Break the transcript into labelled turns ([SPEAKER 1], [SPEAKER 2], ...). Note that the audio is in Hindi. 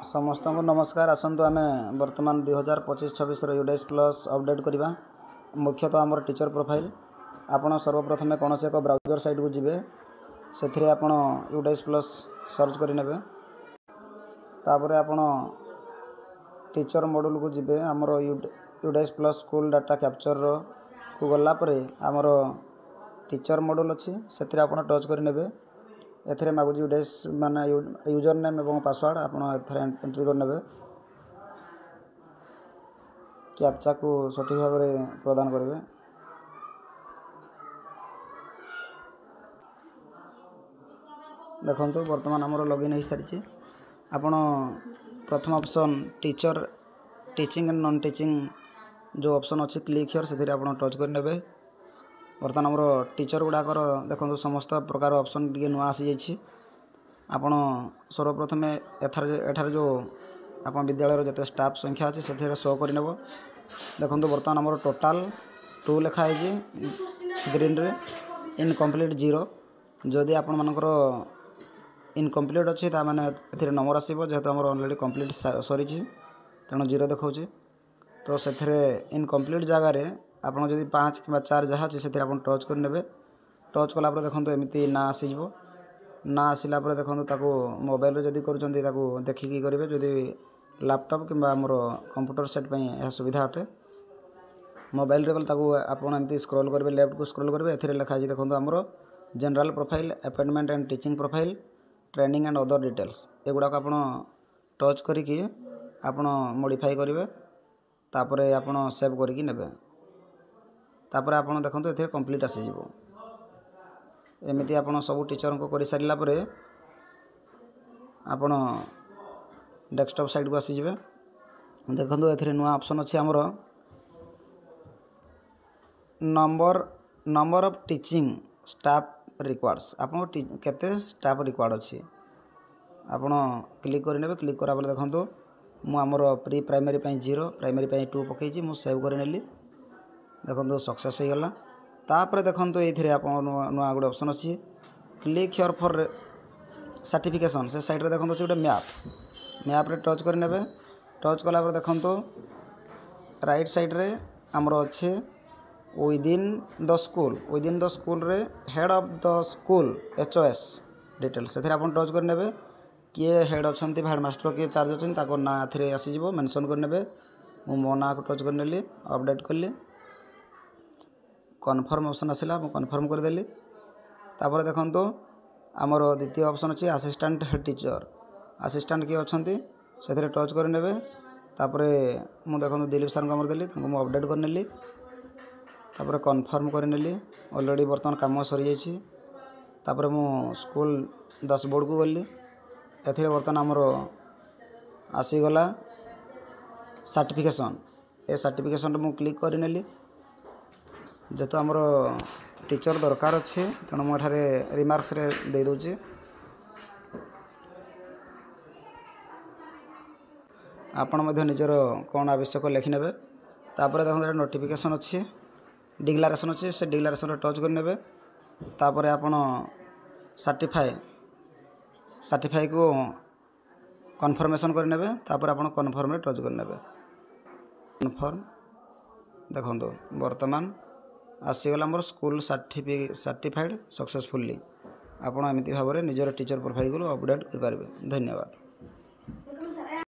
[SPEAKER 1] समस्त को नमस्कार। आसतु आम बर्तमान 2025-26 यूडेस प्लस अपडेट करवा। मुख्यतः आमर टीचर प्रोफाइल आपण सर्वप्रथम कौन से एक ब्राउजर साइट को जिबे से आपण यूडेस प्लस सर्च करें तापर आपण टीचर मॉड्यूल को जिबे आमर यूडेस प्लस स्कूल डाटा कैप्चर को गलापर आमर टीचर मॉड्यूल अच्छी से टच करें एथरे मागुची यूडेस माने यूजर नेम एवं पासवर्ड आपण एथरे एंट्री करने कैप्चा को सठिक भाव में प्रदान करेंगे। देखो बर्तमान आमर लॉगिन हो सारी आपण प्रथम option teacher teaching and non teaching जो ऑप्शन अच्छी क्लिक हियर से टच करने बर्तमान आमर टीचर गुड़ाकर देखो समस्त प्रकार ऑप्शन टी नुआ आसी जाइए। आपण सर्वप्रथम एठार जो आप विद्यालय जिते स्टाफ संख्या अच्छी से शो करने देखो बर्तमान आमर टोटाल 2 लिखाई ग्रीन रे इनकम्प्लीट 0 जदि आपण मानकर इनकम्प्लीट अच्छी मैंने ए नंबर आसो जेहेतु आम अलरेडी कम्प्लीट सरी तेणु 0 देखा तो से इनकम्प्लीट जगार आपड़ जब 5 कि 4 जहाँ अच्छे से टच करने टच कलापर देखो एमती ना आसीज ना आसला देखो मोबाइल जदि कर देखिकी करेंगे जदि लैपटॉप कि आमर कंप्यूटर सेट पर सुविधा अटे मोबाइल रे आपमती स्क्रॉल करेंगे लेफ्ट को स्क्रॉल करेंगे ए लिखा देखो आमर general profile appointment and teaching profile training and other details एगुड़ा को टच करिकी आपण मॉडिफाई करेंगे तापर आपण सेव करके नेबे तापर आपण देखो ये कंप्लीट आसीज एमती आपण सब टीचर को कर सारा आपण डेस्कटॉप साइड को आसीजे। देखो ये नुआ ऑप्शन अच्छी आमर number of teaching staff requires आप केते स्टाफ रिक्वायर्ड अच्छी आपण क्लिक करने क्लिक करा देखो मु आमर प्री प्राइमरी 0 प्राइमरी 2 पकई मु सेव कर नेली देखो सक्सेस हो गला। तापर देखो ये आप नुआ गोटे ऑप्शन अच्छी क्लिक हियर फॉर सर्टिफिकेशन से साइड रे देखो गोटे मैप रे टच करने टच कलापर देखो राइट साइड रे आमर अच्छे विदिन द स्कूल रे head of the school HOS detail से टच करने किए हेड अच्छा हेडमास्टर किए चार्ज अच्छा ना ए आसीज मेंशन करने मो ना को टच करने अपडेट कली कन्फर्म ऑप्शन आसला मु कन्फर्म करदेली। तापर देखो आमर द्वितीय ऑप्शन अच्छी असिस्टेंट हेड टीचर असिस्टेंट किए अच्छा से टच करने तापर मु देखो दिलीप सर को देली मु अपडेट करनेली तापर कन्फर्म करनेली ऑलरेडी बर्तमान काम सरी जाइए। तापर मु स्कूल डैशबोर्ड को गली ए बर्तमान आमर आसीगला सर्टिफिकेशन ए सर्टिफिकेशन मु क्लिक करनेली जेहेतु आमर टीचर दरकार अच्छे तेणु मुझे रिमार्क्स रे दे दूची आपण मध्य निजर कौन आवश्यक लिखिने तापर देखो नोटिफिकेशन अच्छी डिक्लेरेशन अच्छी से डिक्लेरेशन टच करने तापर आपण सर्टिफाई को कन्फर्मेशन करने तापर आपण कन्फर्म रे टच करने कन्फर्म देखो बर्तमान आसीगला मोर स्कूल सर्टिफाइड सक्सेसफुली। आपण एमती भाव में निजर टीचर प्रोफाइल को अपडेट करें। धन्यवाद।